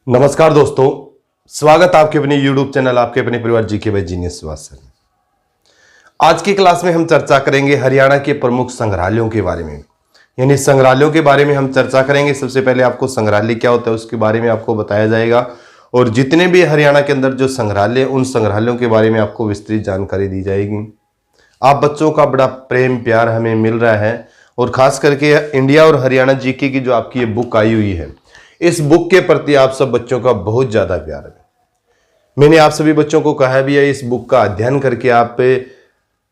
नमस्कार दोस्तों, स्वागत आपके अपने YouTube चैनल आपके अपने परिवार जीके बाय जीनियस सर। आज की क्लास में हम चर्चा करेंगे हरियाणा के प्रमुख संग्रहालयों के बारे में। यानी संग्रहालयों के बारे में हम चर्चा करेंगे। सबसे पहले आपको संग्रहालय क्या होता है उसके बारे में आपको बताया जाएगा और जितने भी हरियाणा के अंदर जो संग्रहालय उन संग्रहालयों के बारे में आपको विस्तृत जानकारी दी जाएगी। आप बच्चों का बड़ा प्रेम प्यार हमें मिल रहा है और खास करके इंडिया और हरियाणा जीके की जो आपकी ये बुक आई हुई है, इस बुक के प्रति आप सब बच्चों का बहुत ज्यादा प्यार है। मैंने आप सभी बच्चों को कहा भी है इस बुक का अध्ययन करके आप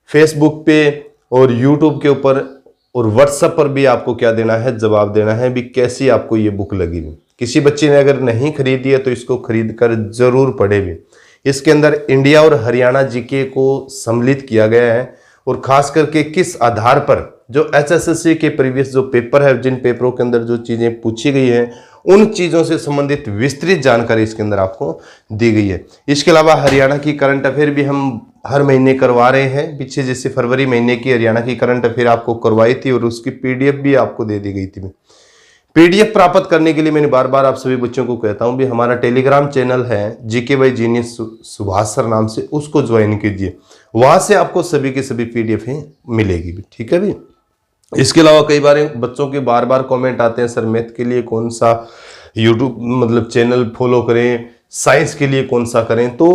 फेसबुक पे और यूट्यूब के ऊपर और व्हाट्सएप पर भी आपको क्या देना है, जवाब देना है भी कैसी आपको ये बुक लगी। किसी बच्चे ने अगर नहीं खरीदी है तो इसको खरीद कर जरूर पढ़े भी। इसके अंदर इंडिया और हरियाणा जीके को सम्मिलित किया गया है और खास करके किस आधार पर जो एचएसएससी के प्रीवियस जो पेपर है, जिन पेपरों के अंदर जो चीजें पूछी गई हैं उन चीजों से संबंधित विस्तृत जानकारी इसके अंदर आपको दी गई है। इसके अलावा हरियाणा की करंट अफेयर भी हम हर महीने करवा रहे हैं। पीछे जैसे फरवरी महीने की हरियाणा की करंट अफेयर आपको करवाई थी और उसकी पीडीएफ भी आपको दे दी गई थी। पीडीएफ प्राप्त करने के लिए मैंने बार बार आप सभी बच्चों को कहता हूं भी हमारा टेलीग्राम चैनल है GK by genius Subhash sir नाम से, उसको ज्वाइन कीजिए। वहां से आपको सभी की सभी पीडीएफ मिलेगी भी, ठीक है भी। इसके अलावा कई बार बच्चों के बार बार कमेंट आते हैं सर मैथ के लिए कौन सा यूट्यूब मतलब चैनल फॉलो करें, साइंस के लिए कौन सा करें। तो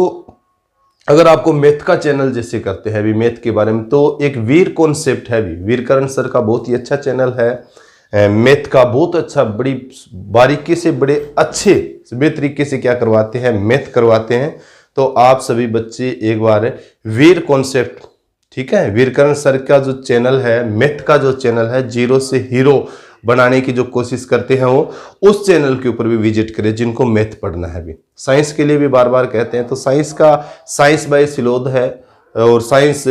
अगर आपको मैथ का चैनल जैसे करते हैं अभी मैथ के बारे में, तो एक वीर कॉन्सेप्ट है भी, वीरकरण सर का बहुत ही अच्छा चैनल है मैथ का, बहुत अच्छा, बड़ी बारीकी से बड़े अच्छे तरीके से क्या करवाते हैं, मैथ करवाते हैं। तो आप सभी बच्चे एक बार वीर कॉन्सेप्ट, ठीक है, वीरकरण सर का जो चैनल है, मैथ का जो चैनल है, जीरो से हीरो बनाने की जो कोशिश करते हैं वो, उस चैनल के ऊपर भी विजिट करें जिनको मैथ पढ़ना है भी। साइंस के लिए भी बार बार कहते हैं तो साइंस का साइंस बाय सिलोद है और साइंस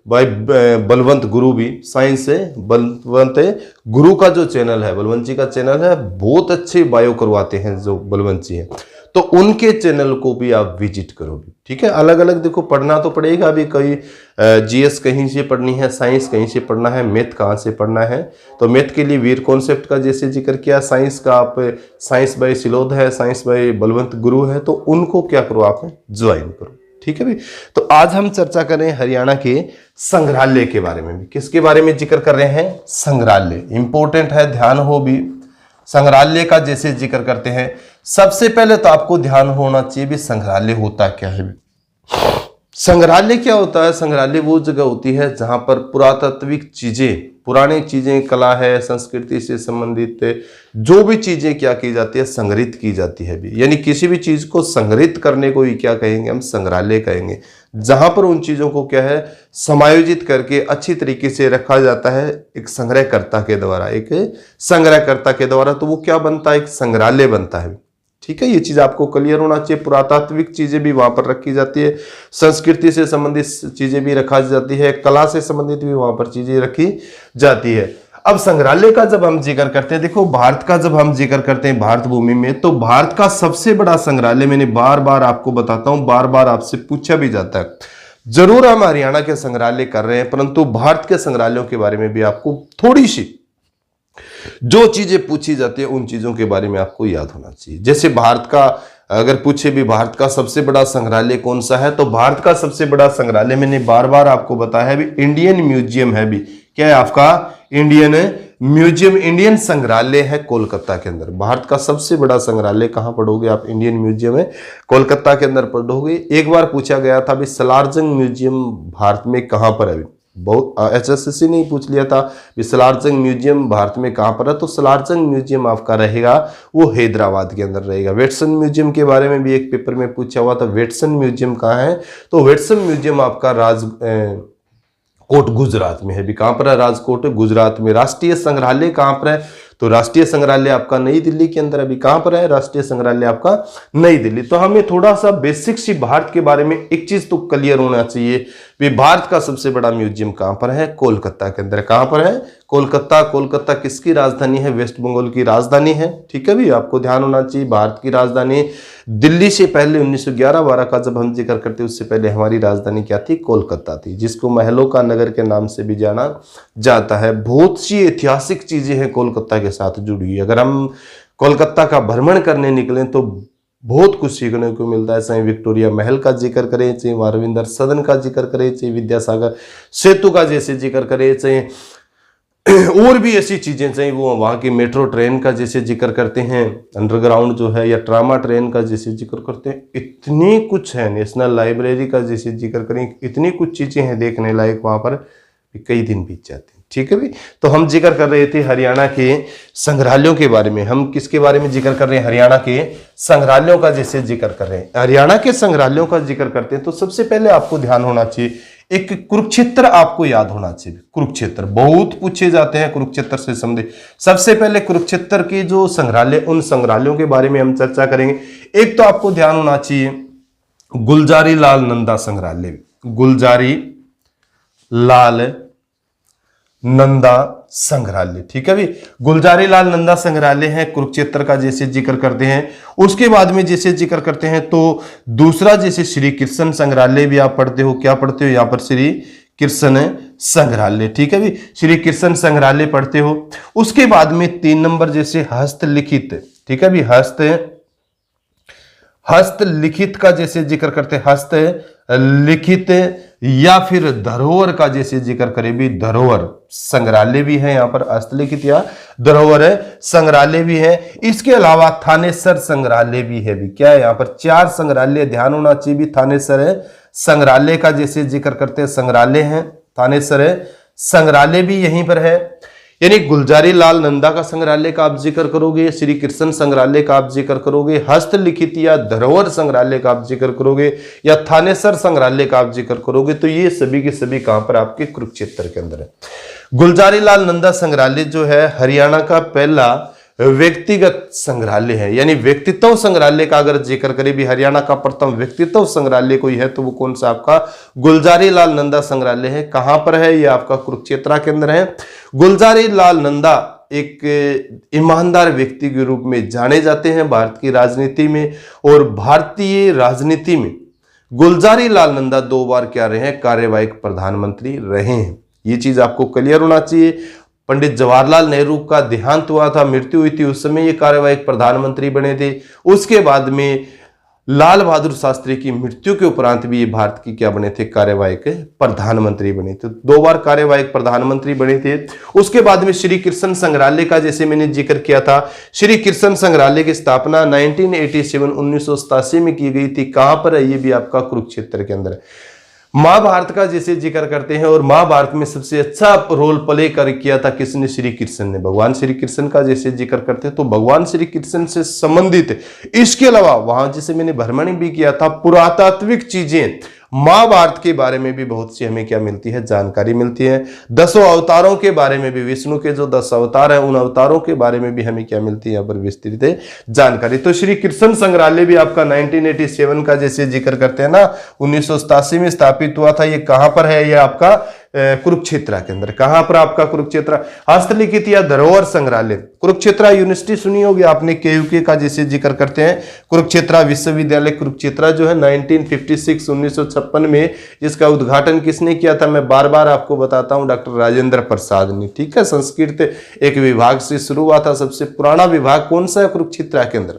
बाय बलवंत गुरु भी, साइंस से बलवंत गुरु का जो चैनल है, बलवंत जी का चैनल है, बहुत अच्छे बायो करवाते हैं जो बलवंत जी है, तो उनके चैनल को भी आप विजिट करोगे, ठीक है। अलग अलग देखो पढ़ना तो पड़ेगा, अभी कई जीएस कहीं से पढ़नी है, साइंस कहीं से पढ़ना है, मैथ कहाँ से पढ़ना है। तो मैथ के लिए वीर कॉन्सेप्ट का जैसे जिक्र किया, साइंस का आप साइंस बाय सिलोद है, साइंस बाय बलवंत गुरु है, तो उनको क्या करो आप ज्वाइन करो, ठीक है भाई। तो आज हम चर्चा करें हरियाणा के संग्रहालय के बारे में भी। किसके बारे में जिक्र कर रहे हैं? संग्रहालय इंपॉर्टेंट है, ध्यान हो भी। संग्रहालय का जैसे जिक्र करते हैं, सबसे पहले तो आपको ध्यान होना चाहिए भी संग्रहालय होता क्या है। संग्रहालय क्या होता है? संग्रहालय वो जगह होती है जहां पर पुरातात्विक चीजें, पुरानी चीजें, कला है, संस्कृति से संबंधित जो भी चीजें क्या की जाती है, संग्रहित की जाती है भी। यानी किसी भी चीज को संग्रहित करने को ही क्या कहेंगे हम? संग्रहालय कहेंगे। जहां पर उन चीजों को क्या है, समायोजित करके अच्छी तरीके से रखा जाता है एक संग्रहकर्ता के द्वारा, एक संग्रहकर्ता के द्वारा, तो वो क्या बनता है? एक संग्रहालय बनता है, ठीक है। ये चीज आपको क्लियर होना चाहिए। पुरातात्विक चीजें भी वहां पर रखी जाती है, संस्कृति से संबंधित चीजें भी रखा जाती है, कला से संबंधित भी वहां पर चीजें रखी जाती है। अब संग्रहालय का जब हम जिक्र करते हैं, देखो भारत का जब हम जिक्र करते हैं भारत भूमि में, तो भारत का सबसे बड़ा संग्रहालय, मैंने बार बार आपको बताता हूं, बार बार आपसे पूछा भी जाता है। जरूर हम हरियाणा के संग्रहालय कर रहे हैं, परंतु भारत के संग्रहालयों के बारे में भी आपको थोड़ी सी जो चीजें पूछी जाती है उन चीजों के बारे में आपको याद होना चाहिए। जैसे भारत का अगर पूछे भी भारत का सबसे बड़ा संग्रहालय कौन सा है, तो भारत का सबसे बड़ा संग्रहालय मैंने बार बार आपको बताया है भी, इंडियन म्यूजियम है भी। क्या है आपका? इंडियन म्यूजियम, इंडियन संग्रहालय है कोलकाता के अंदर। भारत का सबसे बड़ा संग्रहालय कहां पढ़ोगे आप? इंडियन म्यूजियम है कोलकाता के अंदर पढ़ोगे। एक बार पूछा गया था भी सलारजंग म्यूजियम भारत में कहां पर है? बहुत एचएसएससी ने पूछ लिया था कि सलारजंग म्यूजियम भारत में कहां पर है, तो सलारजंग म्यूजियम आपका रहेगा वो हैदराबाद के अंदर रहेगा। वेटसन म्यूजियम के बारे में भी एक पेपर में पूछा हुआ था, वेटसन म्यूजियम कहां है, तो वेटसन म्यूजियम आपका राजकोट गुजरात में है भी। कहां पर है? राजकोट गुजरात में। राष्ट्रीय संग्रहालय कहां पर है? तो राष्ट्रीय संग्रहालय आपका नई दिल्ली के अंदर। अभी कहां पर है राष्ट्रीय संग्रहालय आपका? नई दिल्ली। तो हमें थोड़ा सा बेसिक सी भारत के बारे में एक चीज तो क्लियर होना चाहिए, भारत का सबसे बड़ा म्यूजियम कहां पर है? कोलकाता के अंदर। कहां पर है? कोलकाता। कोलकाता किसकी राजधानी है? वेस्ट बंगाल की राजधानी है, ठीक है भी। आपको ध्यान होना चाहिए भारत की राजधानी दिल्ली से पहले 1911-12 का जब हम जिक्र करते उससे पहले हमारी राजधानी क्या थी? कोलकाता थी, जिसको महलों का नगर के नाम से भी जाना जाता है। बहुत सी ऐतिहासिक चीजें हैं कोलकाता के साथ जुड़ी हुई। अगर हम कोलकाता का भ्रमण करने निकलें तो बहुत कुछ सीखने को मिलता है। चाहे विक्टोरिया महल का जिक्र करें, चाहे वारविंदर सदन का जिक्र करें, चाहे विद्यासागर सेतु का जैसे जिक्र करें, चाहे और भी ऐसी चीजें, चाहे वो वहाँ की मेट्रो ट्रेन का जैसे जिक्र करते हैं, अंडरग्राउंड जो है, या ट्रामा ट्रेन का जैसे जिक्र करते हैं, इतनी कुछ है। नेशनल लाइब्रेरी का जैसे जिक्र करें, इतनी कुछ चीजें हैं देखने लायक, वहां पर कई दिन बीत जाते हैं। ठीक है भाई, तो हम जिक्र कर रहे थे हरियाणा के संग्रहालयों के बारे में। हम किसके बारे में जिक्र कर रहे हैं? हरियाणा के संग्रहालयों का जैसे जिक्र कर रहे हैं। हरियाणा के संग्रहालयों का जिक्र करते हैं तो सबसे पहले आपको ध्यान होना चाहिए, एक कुरुक्षेत्र आपको याद होना चाहिए। कुरुक्षेत्र बहुत पूछे जाते हैं, कुरुक्षेत्र से संबंधित। सबसे पहले कुरुक्षेत्र के जो संग्रहालय, उन संग्रहालयों के बारे में हम चर्चा करेंगे। एक तो आपको ध्यान होना चाहिए गुलजारी लाल नंदा संग्रहालय, गुलजारी लाल नंदा संग्रहालय। ठीक है भाई, गुलजारी लाल नंदा संग्रहालय है, कुरुक्षेत्र का जैसे जिक्र करते हैं। उसके बाद में जैसे जिक्र करते हैं तो दूसरा जैसे श्री कृष्ण संग्रहालय भी आप पढ़ते हो। क्या पढ़ते हो यहाँ पर? श्री कृष्ण संग्रहालय। ठीक है भाई, श्री कृष्ण संग्रहालय पढ़ते हो। उसके बाद में 3 नंबर जैसे हस्तलिखित। ठीक है भाई, हस्तलिखित का जैसे जिक्र करते हैं, हस्तलिखित या फिर धरोहर का जैसे जिक्र करें भी, धरोहर संग्रहालय भी है यहाँ पर, हस्तलिखित या धरोहर संग्रहालय भी है। इसके अलावा थानेसर संग्रहालय भी है भी। क्या है यहाँ पर? 4 संग्रहालय ध्यान होना चाहिए भी। थानेसर संग्रहालय का जैसे जिक्र करते हैं, संग्रहालय है, थानेसर संग्रहालय भी यहीं पर है। यानी गुलजारी लाल नंदा का संग्रहालय का आप जिक्र करोगे, श्री कृष्ण संग्रहालय का आप जिक्र करोगे, हस्तलिखित या धरोहर संग्रहालय का आप जिक्र करोगे, या थानेसर संग्रहालय का आप जिक्र करोगे, तो ये सभी के सभी कहां पर? आपके कुरुक्षेत्र के अंदर है। गुलजारी लाल नंदा संग्रहालय जो है हरियाणा का पहला व्यक्तिगत संग्रहालय है। यानी व्यक्तित्व संग्रहालय का अगर जिक्र करें भी, हरियाणा का प्रथम व्यक्तित्व संग्रहालय कोई है तो वो कौन सा? आपका गुलजारी लाल नंदा संग्रहालय है। कहां पर है? ये आपका कुरुक्षेत्र के अंदर है। गुलजारी लाल नंदा एक ईमानदार व्यक्ति के रूप में जाने जाते हैं भारत की राजनीति में, और भारतीय राजनीति में गुलजारी लाल नंदा 2 बार क्या रहे हैं? कार्यवाहक प्रधानमंत्री रहे हैं। ये चीज आपको क्लियर होना चाहिए। पंडित जवाहरलाल नेहरू का देहांत हुआ था, मृत्यु हुई थी, उस समय ये कार्यवाहक प्रधानमंत्री बने थे। उसके बाद में लाल बहादुर शास्त्री की मृत्यु के उपरांत भी ये भारत की क्या बने थे? कार्यवाहक प्रधानमंत्री बने थे। 2 बार कार्यवाहक प्रधानमंत्री बने थे। उसके बाद में श्री कृष्ण संग्रहालय का जैसे मैंने जिक्र किया था, श्री कृष्ण संग्रहालय की स्थापना 1987 में की गई थी। कहां पर है? ये भी आपका कुरुक्षेत्र के अंदर है। महाभारत का जैसे जिक्र करते हैं, और महाभारत में सबसे अच्छा रोल प्ले कर किया था किसने? श्री कृष्ण ने। भगवान श्री कृष्ण का जैसे जिक्र करते हैं तो भगवान श्री कृष्ण से संबंधित, इसके अलावा वहां जैसे मैंने भ्रमण भी किया था, पुरातात्विक चीजें महाभारत के बारे में भी बहुत सी हमें क्या मिलती है? जानकारी मिलती है। 10 अवतारों के बारे में भी, विष्णु के जो 10 अवतार हैं उन अवतारों के बारे में भी हमें क्या मिलती है? यहाँ पर विस्तृत जानकारी। तो श्री कृष्ण संग्रहालय भी आपका 1987 का जैसे जिक्र करते हैं ना, 1987 में स्थापित हुआ था। ये कहां पर है? ये आपका कुरुक्षेत्र के अंदर। कहां पर? आपका कुरुक्षेत्र। हस्तलिखित या धरोहर संग्रहालय, कुरुक्षेत्र यूनिवर्सिटी सुनी होगी आपने, केयूके का जैसे जिक्र करते हैं। कुरुक्षेत्र विश्वविद्यालय कुरुक्षेत्र जो है 1956 में, जिसका उद्घाटन किसने किया था? मैं बार बार आपको बताता हूं, डॉक्टर राजेंद्र प्रसाद ने। ठीक है, संस्कृत एक विभाग से शुरू हुआ था। सबसे पुराना विभाग कौन सा है? कुरुक्षेत्र के अंदर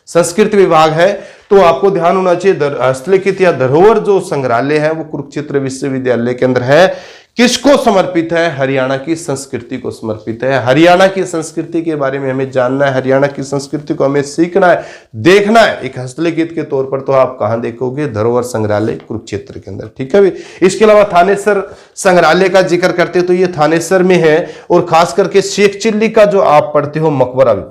संस्कृत विभाग है। तो आपको ध्यान होना चाहिए, हस्तलिखित या धरोहर जो संग्रहालय है वो कुरुक्षेत्र विश्वविद्यालय के अंदर है। किसको समर्पित है? हरियाणा की संस्कृति को समर्पित है। हरियाणा की संस्कृति के बारे में हमें जानना है, हरियाणा की संस्कृति को हमें सीखना है, देखना है। एक हस्तलिखित के तौर पर तो आप कहां देखोगे? धरोहर संग्रहालय कुरुक्षेत्र के अंदर। ठीक है भाई, इसके अलावा थानेसर संग्रहालय का जिक्र करते तो ये थानेसर में है, और खास करके शेख चिल्ली का जो आप पढ़ते हो मकबरा,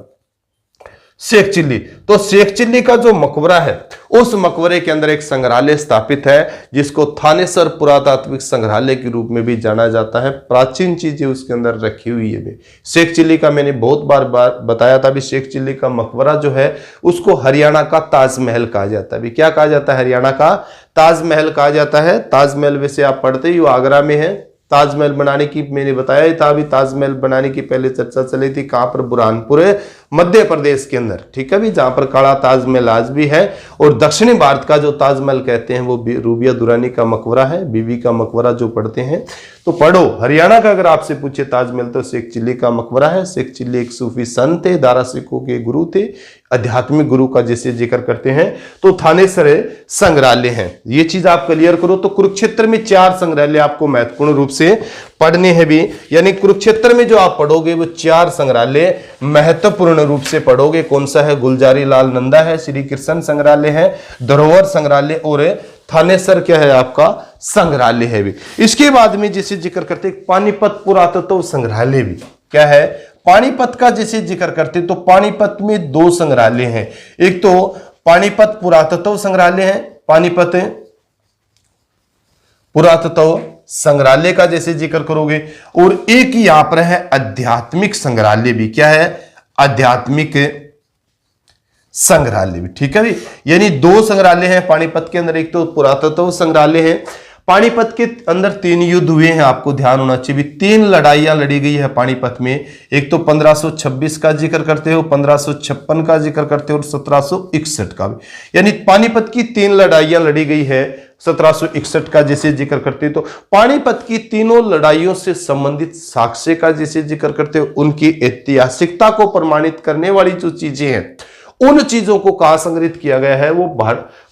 शेख चिल्ली, तो शेख चिल्ली का जो मकबरा है उस मकबरे के अंदर एक संग्रहालय स्थापित है, जिसको थानेसर पुरातात्विक संग्रहालय के रूप में भी जाना जाता है। प्राचीन चीजें उसके अंदर रखी हुई है। शेख चिल्ली का मैंने बहुत बार बताया था भी, शेख चिल्ली का मकबरा जो है उसको हरियाणा का ताजमहल कहा जाता है। क्या कहा जाता है? हरियाणा का ताजमहल कहा जाता है। ताजमहल वैसे आप पढ़ते ही, वो आगरा में है। ताजमहल बनाने की मैंने बताया ही था, अभी ताजमहल बनाने की पहले चर्चा चली थी। कहां पर? बुरहानपुर मध्य प्रदेश के अंदर। ठीक है भी, जहां पर काला ताजमहल आज भी है। और दक्षिणी भारत का जो ताजमहल कहते हैं वो रूबिया दुरानी का मकबरा है, बीबी का मकबरा जो पढ़ते हैं तो पढ़ो। हरियाणा का अगर आपसे पूछे ताजमहल तो शेख चिल्ली का मकबरा है। शेख चिल्ली एक सूफी संत थे, दारा सिखों के गुरु थे, आध्यात्मिक गुरु का जैसे जिक्र करते हैं तो थानेसर संग्रहालय है। ये चीज आप क्लियर करो। तो कुरुक्षेत्र में 4 संग्रहालय आपको महत्वपूर्ण रूप से पढ़ने हैं भी, यानी कुरुक्षेत्र में जो आप पढ़ोगे वो 4 संग्रहालय महत्वपूर्ण रूप से पढ़ोगे। कौन सा है? गुलजारी लाल नंदा है, श्री कृष्ण संग्रहालय है, धरोहर संग्रहालय और थानेसर क्या है आपका संग्रहालय है भी। इसके बाद में जैसे जिक्र करते पानीपत पुरातत्व संग्रहालय भी क्या है, पानीपत का जैसे जिक्र करते तो पानीपत में 2 संग्रहालय हैं। एक तो पानीपत पुरातत्व संग्रहालय है, पानीपत पुरातत्व संग्रहालय का जैसे जिक्र करोगे, और एक यहां पर है आध्यात्मिक संग्रहालय भी। क्या है? आध्यात्मिक संग्रहालय भी। ठीक है भी, यानी 2 संग्रहालय हैं पानीपत के अंदर। एक तो पुरातत्व संग्रहालय है। पानीपत के अंदर 3 युद्ध हुए हैं, आपको ध्यान होना चाहिए। 3 लड़ाइयां लड़ी गई है पानीपत में। एक तो 1526 का जिक्र करते हो, 1556 का जिक्र करते हो और 1761 का भी, यानी पानीपत की 3 लड़ाइयां लड़ी गई है। 1761 का जैसे जिक्र करते हो तो पानीपत की तीनों लड़ाइयों से संबंधित साक्ष्य का जैसे जिक्र करते हो, उनकी ऐतिहासिकता को प्रमाणित करने वाली जो चीजें हैं उन चीजों को कहां संग्रहित किया गया है? वो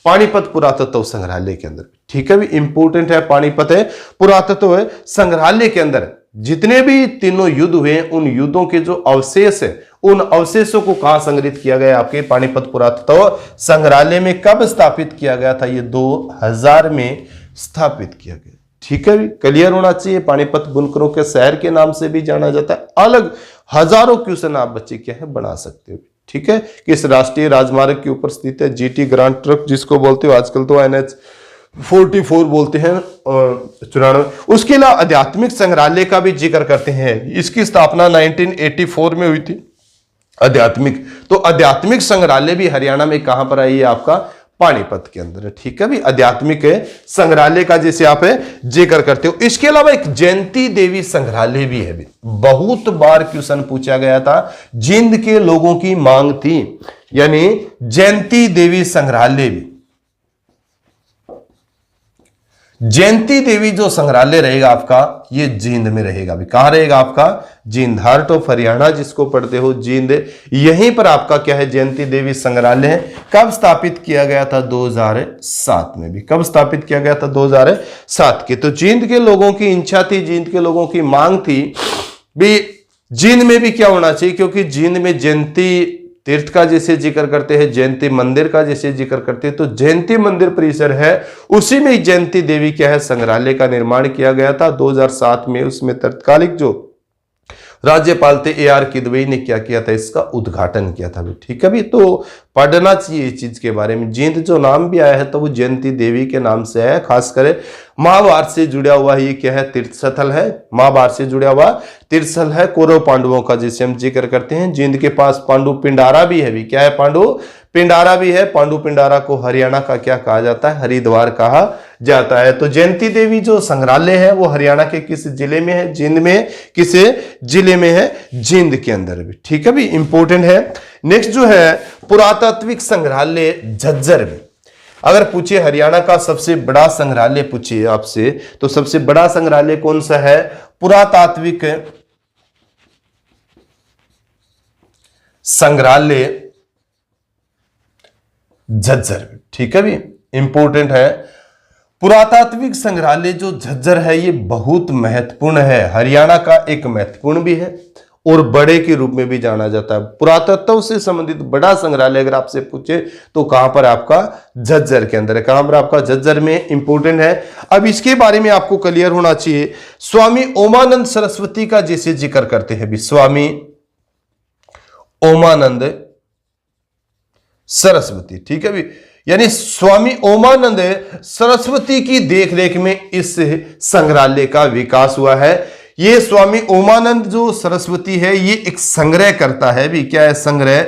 पानीपत पुरातत्व संग्रहालय के अंदर। ठीक है भी, इंपोर्टेंट है। पानीपत है पुरातत्व संग्रहालय के अंदर जितने भी तीनों युद्ध हुए उन युद्धों के जो अवशेष है उन अवशेषों को कहां संग्रहित किया गया? आपके पानीपत पुरातत्व संग्रहालय में। कब स्थापित किया गया था? ये 2000 में स्थापित किया गया। ठीक है भी, क्लियर होना चाहिए। पानीपत बुनकरों के शहर के नाम से भी जाना जाता है। अलग हजारों क्वेश्चन आप बच्चे क्या है बना सकते हो। ठीक है, किस राष्ट्रीय राजमार्ग के ऊपर स्थित है? जीटी ग्रांड ट्रक जिसको बोलते हो, आजकल तो NH 44 बोलते हैं, 94। उसके अलावा आध्यात्मिक संग्रहालय का भी जिक्र करते हैं। इसकी स्थापना 1984 में हुई थी। आध्यात्मिक, तो आध्यात्मिक संग्रहालय भी हरियाणा में कहां पर आई है? आपका पानीपत के अंदर। ठीक है भी, आध्यात्मिक संग्रहालय का जैसे आप जिक्र करते हो। इसके अलावा एक जयंती देवी संग्रहालय भी है भी। बहुत बार क्वेश्चन पूछा गया था, जींद के लोगों की मांग थी, यानी जयंती देवी संग्रहालय भी। जयंती देवी जो संग्रहालय रहेगा आपका ये जींद में रहेगा भी। कहां रहेगा आपका? जींद, हार्ट ऑफ हरियाणा जिसको पढ़ते हो, जींद। यहीं पर आपका क्या है? जयंती देवी संग्रहालय है। कब स्थापित किया गया था? 2007 में भी। कब स्थापित किया गया था? 2007 के। तो जींद के लोगों की इच्छा थी, जींद के लोगों की मांग थी भी जींद में भी क्या होना चाहिए, क्योंकि जींद में जयंती तीर्थ का जैसे जिक्र करते हैं, जयंती मंदिर का जैसे जिक्र करते हैं, तो जयंती मंदिर परिसर है उसी में जयंती देवी क्या है संग्रहालय का निर्माण किया गया था 2007 में। उसमें तत्कालिक जो राज्यपाल थे AR किदवई ने क्या किया था? इसका उद्घाटन किया था। ठीक है भी, तो पढ़ना चाहिए इस चीज के बारे में। जींद जो नाम भी आया है तो वो जयंती देवी के नाम से है। खासकर महाभारत से जुड़ा हुआ ये क्या है? तीर्थ स्थल है। महाभारत से जुड़ा हुआ तीर्थ स्थल है, कौरव पांडवों का जिसे हम जिक्र करते हैं। जींद के पास पांडु पिंडारा भी है भी। क्या है? पांडु पिंडारा भी है। पांडु पिंडारा को हरियाणा का क्या कहा जाता है? हरिद्वार कहा जाता है। तो जयंती देवी जो संग्रहालय है वो हरियाणा के किस जिले में है? जींद में। किस जिले में है? जींद के अंदर भी। ठीक है भी, इंपॉर्टेंट है। नेक्स्ट जो है पुरातात्विक संग्रहालय झज्जर में। अगर पूछिए हरियाणा का सबसे बड़ा संग्रहालय पूछिए आपसे, तो सबसे बड़ा संग्रहालय कौन सा है? पुरातात्विक संग्रहालय झज्जर। ठीक है भी, इंपॉर्टेंट है। पुरातात्विक संग्रहालय जो झज्जर है ये बहुत महत्वपूर्ण है, हरियाणा का एक महत्वपूर्ण भी है और बड़े के रूप में भी जाना जाता है। पुरातत्व से संबंधित बड़ा संग्रहालय अगर आपसे पूछे तो कहां पर? आपका झज्जर के अंदर है। कहां पर? आपका झज्जर में। इंपॉर्टेंट है। अब इसके बारे में आपको क्लियर होना चाहिए। स्वामी ओमानंद सरस्वती का जैसे जिक्र करते हैं भी, स्वामी ओमानंद सरस्वती। ठीक है भी, यानी स्वामी ओमानंद सरस्वती की देखरेख में इस संग्रहालय का विकास हुआ है। ये स्वामी ओमानंद जो सरस्वती है ये एक संग्रह करता है भी। क्या है? संग्रह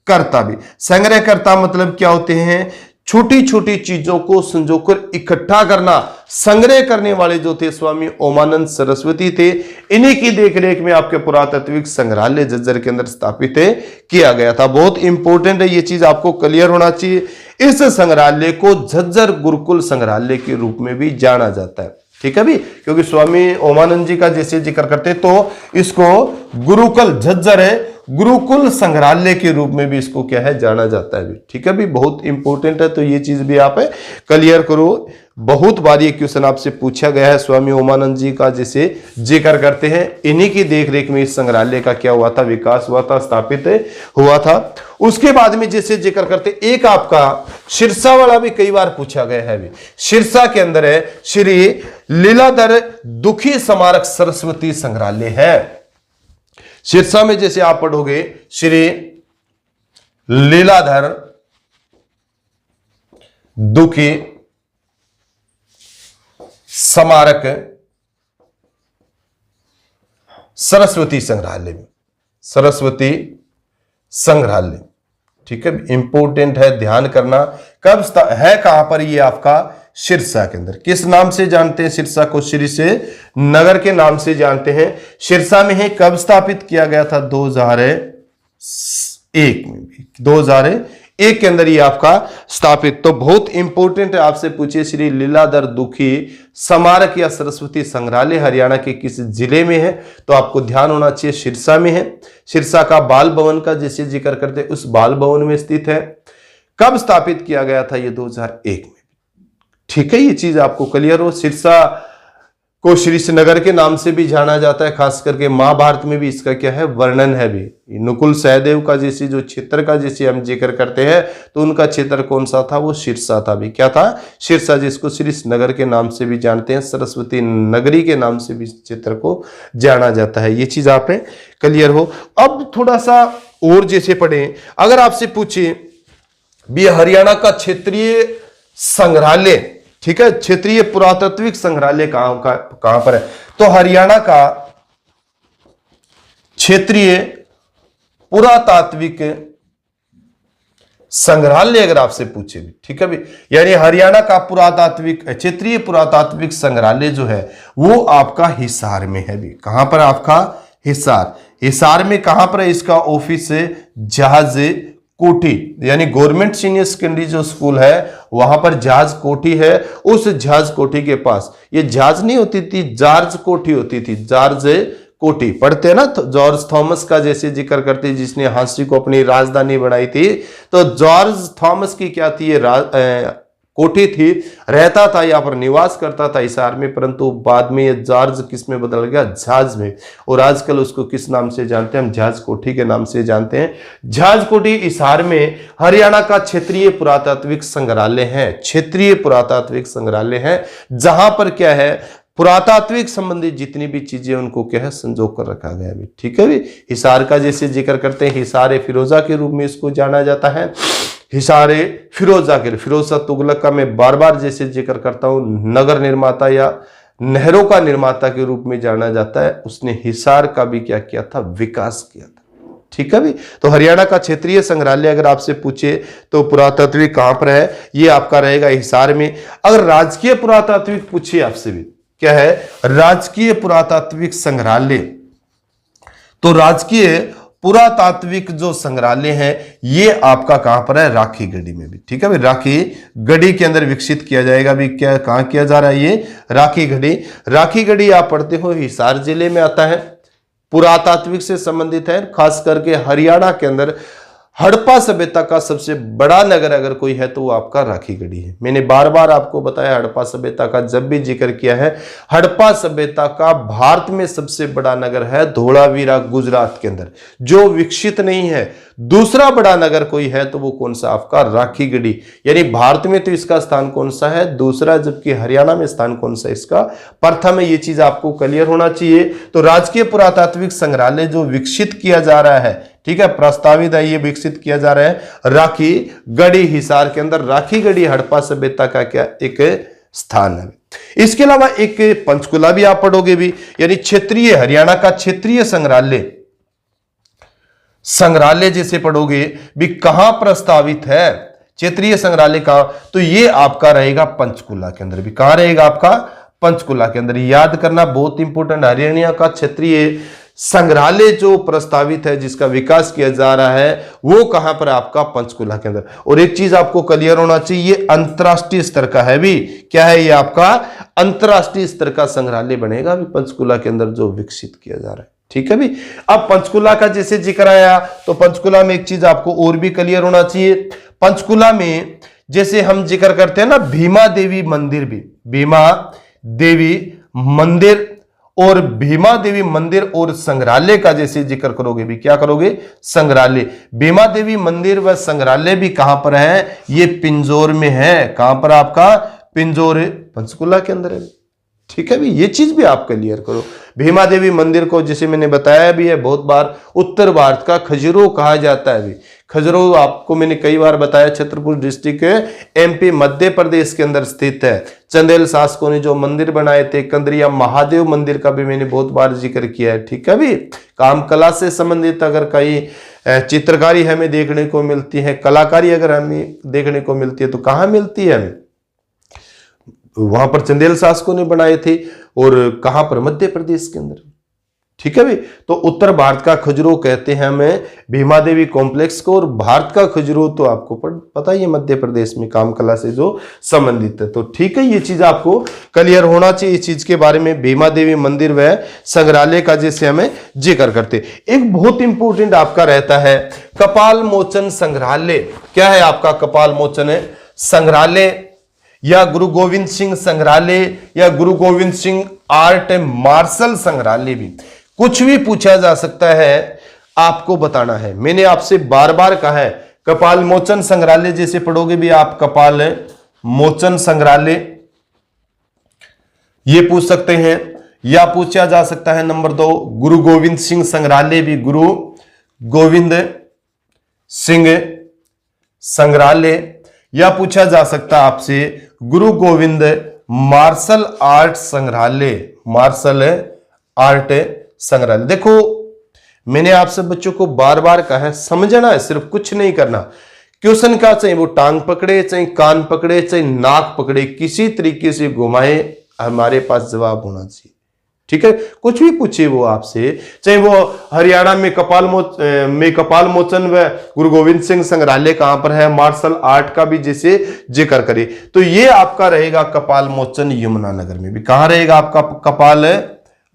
करता भी। संग्रह करता मतलब क्या होते हैं? छोटी छोटी चीजों को संजोकर इकट्ठा करना, संग्रह करने वाले जो थे स्वामी ओमानंद सरस्वती थे। इन्हीं की देखरेख में आपके पुरातात्विक संग्रहालय झज्जर के अंदर स्थापित किया गया था। बहुत इंपॉर्टेंट है, ये चीज आपको क्लियर होना चाहिए। इस संग्रहालय को झज्जर गुरुकुल संग्रहालय के रूप में भी जाना जाता है। ठीक है भी, क्योंकि स्वामी ओमानंद जी का जैसे जिक्र करते तो इसको गुरुकुल झज्जर है गुरुकुल संग्रहालय के रूप में भी इसको क्या है जाना जाता है भी। ठीक है भी, बहुत इंपॉर्टेंट है, तो ये चीज भी आप क्लियर करो। बहुत बार ये क्वेश्चन आपसे पूछा गया है। स्वामी ओमानंद जी का जैसे जिक्र करते हैं, इन्हीं की देखरेख में इस संग्रहालय का क्या हुआ था, विकास हुआ था, स्थापित हुआ था। उसके बाद में जैसे जिक्र करते, एक आपका सिरसा वाला भी कई बार पूछा गया है भी। सिरसा के अंदर है श्री लीलाधर दुखी स्मारक सरस्वती संग्रहालय है। सिरसा में जैसे आप पढ़ोगे श्री लीलाधर दुखी स्मारक सरस्वती संग्रहालय में, सरस्वती संग्रहालय। ठीक है, इंपॉर्टेंट है, ध्यान करना। कब है, कहां पर, ये आपका सिरसा के अंदर। किस नाम से जानते हैं सिरसा को? श्री से नगर के नाम से जानते हैं। सिरसा में है, कब स्थापित किया गया था? 2001 में, 2001 के अंदर ये आपका स्थापित। तो बहुत इंपॉर्टेंट है, आपसे पूछिए श्री लीलाधर दुखी स्मारक या सरस्वती संग्रहालय हरियाणा के किस जिले में है, तो आपको ध्यान होना चाहिए सिरसा में है। सिरसा का बाल भवन का जैसे जिक्र करते हैं, उस बाल भवन में स्थित है। कब स्थापित किया गया था? ये 2001 में। ठीक है, ये चीज आपको क्लियर हो। सिरसा को श्रीनगर के नाम से भी जाना जाता है, खास करके महाभारत में भी इसका क्या है, वर्णन है भी। नकुल सहदेव का जैसे जो क्षेत्र का जैसे हम जिक्र करते हैं, तो उनका क्षेत्र कौन सा था? वो सिरसा था भी। क्या था? सिरसा, जिसको श्रीनगर के नाम से भी जानते हैं, सरस्वती नगरी के नाम से भी क्षेत्र को जाना जाता है। ये चीज आप क्लियर हो। अब थोड़ा सा और जैसे पढ़े, अगर आपसे पूछे भी हरियाणा का क्षेत्रीय संग्रहालय, ठीक है, क्षेत्रीय पुरातात्विक संग्रहालय कहां पर है, तो हरियाणा का क्षेत्रीय पुरातात्विक संग्रहालय अगर आपसे पूछे भी, ठीक है भी, यानी हरियाणा का पुरातात्विक क्षेत्रीय पुरातात्विक संग्रहालय जो है वो आपका हिसार में है भी। कहां पर? आपका हिसार। हिसार में कहां पर है इसका ऑफिस? है जहाज कोठी, यानी गवर्नमेंट सीनियर सेकेंडरी जो स्कूल है वहां पर जहाज कोठी है। उस जहाज कोठी के पास, ये जहाज नहीं होती थी, जॉर्ज कोठी होती थी। जॉर्ज कोठी पढ़ते हैं ना, तो जॉर्ज थॉमस का जैसे जिक्र करते हैं, जिसने हांसी को अपनी राजधानी बनाई थी। तो जॉर्ज थॉमस की क्या थी? ये कोठी थी, रहता था, यहाँ पर निवास करता था हिसार में। परंतु बाद में ये जॉर्ज किस में बदल गया? जहाज में। और आजकल उसको किस नाम से जानते हैं? हम जहाज कोठी के नाम से जानते हैं। जहाज कोठी हिसार में हरियाणा का क्षेत्रीय पुरातात्विक संग्रहालय है। क्षेत्रीय पुरातात्विक संग्रहालय है, जहां पर क्या है, पुरातात्विक संबंधित जितनी भी चीजें उनको क्या है, संजो कर रखा गया है। ठीक है भी। हिसार का जैसे जिक्र करते हैं, हिसार फिरोजा के रूप में इसको जाना जाता है। हिसारे फिरोजा के, फिरोज शाह तुगलक का मैं बार बार जैसे जिक्र करता हूं, नगर निर्माता या नहरों का निर्माता के रूप में जाना जाता है। उसने हिसार का भी क्या किया था? विकास किया था। ठीक है भी। तो हरियाणा का क्षेत्रीय संग्रहालय अगर आपसे पूछे तो पुरातात्विक कहां पर है? ये आपका रहेगा हिसार में। अगर राजकीय पुरातात्विक पूछे आपसे भी, क्या है राजकीय पुरातात्विक संग्रहालय, तो राजकीय पुरातात्विक जो संग्रहालय है ये आपका कहां पर है? राखी गढ़ी में भी। ठीक है भाई, राखी गढ़ी के अंदर विकसित किया जाएगा भी। क्या कहां किया जा रहा है? ये राखी गढ़ी। राखी गढ़ी आप पढ़ते हो हिसार जिले में आता है, पुरातात्विक से संबंधित है। खास करके हरियाणा के अंदर हड़प्पा सभ्यता का सबसे बड़ा नगर अगर कोई है तो वो आपका राखी गढ़ी है। मैंने बार बार आपको बताया हड़प्पा सभ्यता का जब भी जिक्र किया है, हड़प्पा सभ्यता का भारत में सबसे बड़ा नगर है धोलावीरा गुजरात के अंदर, जो विकसित नहीं है। दूसरा बड़ा नगर कोई है तो वो कौन सा? आपका राखी गढ़ी। यानी भारत में तो इसका स्थान कौन सा है? दूसरा, जबकि हरियाणा में स्थान कौन सा? इसका प्रथम है। ये चीज आपको क्लियर होना चाहिए। तो राजकीय पुरातात्विक संग्रहालय जो विकसित किया जा रहा है, ठीक है, प्रस्तावित है, ये विकसित किया जा रहा है राखी गढ़ी हिसार के अंदर। राखी गढ़ी हड़प्पा सभ्यता का क्या एक स्थान है। इसके अलावा एक पंचकुला भी आप पढ़ोगे भी, यानी क्षेत्रीय, हरियाणा का क्षेत्रीय संग्रहालय जैसे पढ़ोगे भी, कहां प्रस्तावित है क्षेत्रीय संग्रहालय का? तो ये आपका रहेगा पंचकुला के अंदर भी। कहां रहेगा? आपका पंचकुला के अंदर। याद करना बहुत इंपॉर्टेंट, हरियाणा का क्षेत्रीय संग्रहालय जो प्रस्तावित है, जिसका विकास किया जा रहा है, वो कहां पर? आपका पंचकुला के अंदर। और एक चीज आपको क्लियर होना चाहिए, ये अंतरराष्ट्रीय स्तर का है भी। क्या है? ये आपका अंतरराष्ट्रीय स्तर का संग्रहालय बनेगा भी पंचकुला के अंदर जो विकसित किया जा रहा है। ठीक है भी। अब पंचकुला का जैसे जिक्र आया तो पंचकुला में एक चीज आपको और भी क्लियर होना चाहिए। पंचकुला में जैसे हम जिक्र करते हैं ना भीमा देवी मंदिर, भी भीमा देवी मंदिर और भीमा देवी मंदिर और संग्रहालय का जैसे जिक्र करोगे भी, क्या करोगे, संग्रहालय। भीमा देवी मंदिर व संग्रहालय भी कहां पर है, ये पिंजौर में है। कहां पर आपका, पिंजौर पंचकुला के अंदर है। ठीक है भी, ये चीज भी आप क्लियर करो। भीमा देवी मंदिर को जैसे मैंने बताया भी है बहुत बार, उत्तर भारत का खजुराहो कहा जाता है भी। खजुराहो आपको मैंने कई बार बताया, छतरपुर डिस्ट्रिक्ट एमपी मध्य प्रदेश के अंदर स्थित है। चंदेल शासकों ने जो मंदिर बनाए थे, कंदरिया महादेव मंदिर का भी मैंने बहुत बार जिक्र किया है। ठीक है भी, काम कला से संबंधित अगर कई चित्रकारी हमें देखने को मिलती है, कलाकारी अगर हमें देखने को मिलती है तो कहाँ मिलती है हमें, वहां पर चंदेल शासकों ने बनाए थे। और कहां पर, मध्य प्रदेश के अंदर। ठीक है भी, तो उत्तर भारत का खजुराहो कहते हैं हमें भीमा देवी कॉम्प्लेक्स को, और भारत का खजुराहो तो आपको पता ही है मध्य प्रदेश में काम कला से जो संबंधित है। तो ठीक है, ये चीज आपको क्लियर होना चाहिए इस चीज के बारे में। भीमा देवी मंदिर व संग्रहालय का जैसे हमें जिक्र करते, एक बहुत इंपॉर्टेंट आपका रहता है कपाल मोचन संग्रहालय। क्या है आपका, कपाल मोचन संग्रहालय या गुरु गोविंद सिंह संग्रहालय या Guru Gobind Singh art and martial संग्रहालय, भी कुछ भी पूछा जा सकता है, आपको बताना है। मैंने आपसे बार बार कहा है कपाल मोचन संग्रहालय जैसे पढ़ोगे भी आप, कपाल मोचन संग्रहालय ये पूछ सकते हैं, या पूछा जा सकता है नंबर 2 गुरु गोविंद सिंह संग्रहालय, भी गुरु गोविंद सिंह संग्रहालय, या पूछा जा सकता है आपसे गुरु गोविंद मार्शल आर्ट संग्रहालय, मार्शल आर्ट संग्रहालय। देखो मैंने आपसे बच्चों को बार बार कहा है, समझना है, सिर्फ कुछ नहीं करना। क्वेश्चन का चाहे वो टांग पकड़े, चाहे कान पकड़े, चाहे नाक पकड़े, किसी तरीके से घुमाए, हमारे पास जवाब होना चाहिए। ठीक है, कुछ भी पूछे वो आपसे, चाहे वो हरियाणा में कपाल मोचन व गुरु गोविंद सिंह संग्रहालय कहां पर है, मार्शल आर्ट का भी जैसे जिक्र करे, तो ये आपका रहेगा कपाल मोचन यमुनानगर में। भी कहां रहेगा आपका कपाल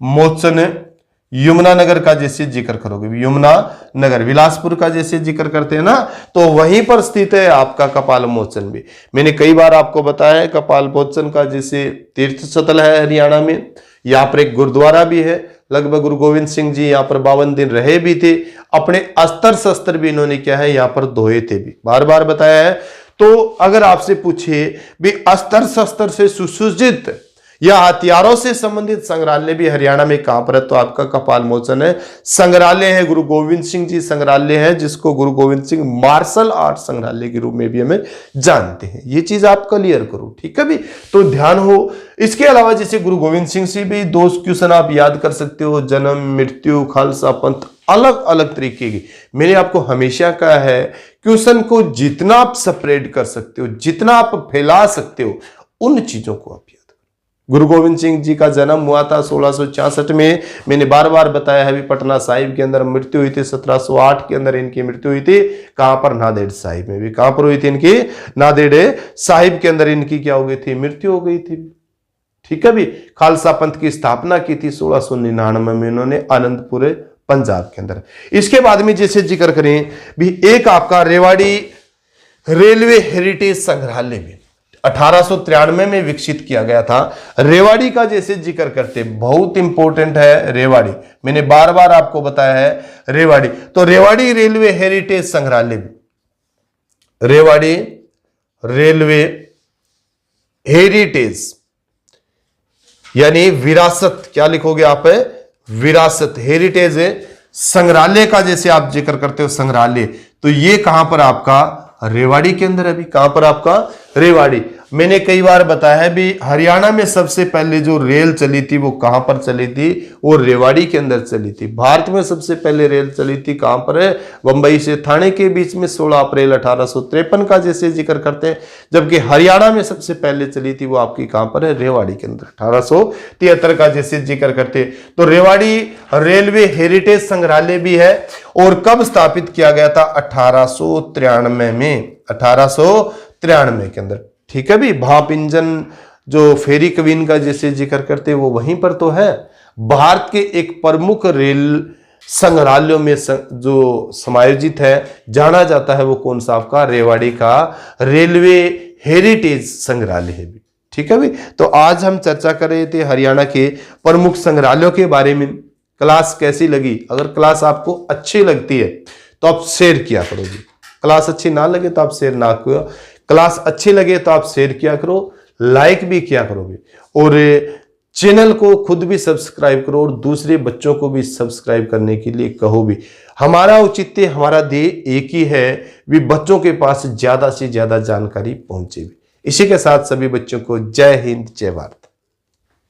मोचन, यमुनानगर का जैसे जिक्र करोगे, यमुनानगर बिलासपुर का जैसे जिक्र करते हैं ना, तो वहीं पर स्थित है आपका कपाल मोचन भी। मैंने कई बार आपको बताया है कपाल मोचन का जैसे तीर्थ स्थल है हरियाणा में, यहाँ पर एक गुरुद्वारा भी है। लगभग गुरु गोविंद सिंह जी यहाँ पर 52 दिन रहे भी थे, अपने अस्त्र शस्त्र भी इन्होंने क्या है यहाँ पर धोए थे, भी बार बार बताया है। तो अगर आपसे पूछे भी अस्त्र शस्त्र से सुसज्जित या हथियारों से संबंधित संग्रहालय भी हरियाणा में कहां पर है, तो आपका कपाल मोचन है संग्रहालय है, गुरु गोविंद सिंह जी संग्रहालय है, जिसको गुरु गोविंद सिंह मार्शल आर्ट संग्रहालय के रूप में भी हमें जानते हैं। ये चीज आप क्लियर करो, ठीक है भी, तो ध्यान हो। इसके अलावा जैसे गुरु गोविंद सिंह से भी 2 क्वेश्चन आप याद कर सकते हो, जन्म, मृत्यु, खालसा पंथ, अलग अलग तरीके की। मैंने आपको हमेशा कहा है क्वेश्चन को जितना आप सेपरेट कर सकते हो, जितना आप फैला सकते हो, उन चीजों को आप याद। गुरु गोविंद सिंह जी का जन्म हुआ था 1666 में, मैंने बार बार बताया है, पटना साहिब के अंदर मृत्यु हुई थी 1708 के अंदर इनकी मृत्यु हुई थी। कहां पर, नांदेड़ साहिब में। भी कहां पर हुई थी इनकी, नांदेड़ साहिब के अंदर इनकी क्या हो गई थी, मृत्यु हो गई थी। ठीक है भी, खालसा पंथ की स्थापना की थी 1699 में इन्होंने, आनंदपुर पंजाब के अंदर। इसके बाद में जैसे जिक्र करें भी, एक आपका रेवाड़ी रेलवे हेरिटेज संग्रहालय भी 1893 में विकसित किया गया था। रेवाड़ी का जैसे जिक्र करते, बहुत इंपॉर्टेंट है रेवाड़ी, मैंने बार बार आपको बताया है रेवाड़ी। तो रेवाड़ी रेलवे हेरिटेज संग्रहालय, रेवाड़ी रेलवे हेरिटेज यानी विरासत, क्या लिखोगे आप, विरासत, हेरिटेज संग्रहालय का जैसे आप जिक्र करते हो संग्रहालय, तो ये कहां पर आपका, रेवाड़ी के अंदर। अभी कहां पर आपका, रेवाड़ी। मैंने कई बार बताया है भी, हरियाणा में सबसे पहले जो रेल चली थी वो कहां पर चली थी, वो रेवाड़ी के अंदर चली थी। भारत में सबसे पहले रेल चली थी कहां पर है, बंबई से थाने के बीच में 16 अप्रैल 1853 का जैसे जिक्र करते हैं। जबकि हरियाणा में सबसे पहले चली थी वो आपकी कहां पर है, रेवाड़ी के अंदर, 1873 का जैसे जिक्र करते। तो रेवाड़ी रेलवे हेरिटेज संग्रहालय भी है। और कब स्थापित किया गया था, 1893 में, 1893 के अंदर। ठीक है भी, भाप इंजन जो फेरी कवीन का जैसे जिक्र करते वो वहीं पर तो है, भारत के एक प्रमुख रेल संग्रहालयों में जो समायोजित है, जाना जाता है, वो कौन सा आपका रेवाड़ी का रेलवे हेरिटेज संग्रहालय है भी। ठीक है भाई। तो आज हम चर्चा कर रहे थे हरियाणा के प्रमुख संग्रहालयों के बारे में। क्लास कैसी लगी? अगर क्लास आपको अच्छी लगती है तो आप शेयर किया करोगे, क्लास अच्छी ना लगे तो आप शेयर ना करो, क्लास अच्छी लगे तो आप शेयर किया करो, लाइक भी किया करोगे, और चैनल को खुद भी सब्सक्राइब करो और दूसरे बच्चों को भी सब्सक्राइब करने के लिए कहो भी। हमारा औचित्य, हमारा ध्येय एक ही है, भी बच्चों के पास ज्यादा से ज्यादा जानकारी पहुंचे भी। इसी के साथ सभी बच्चों को जय हिंद, जय भारत।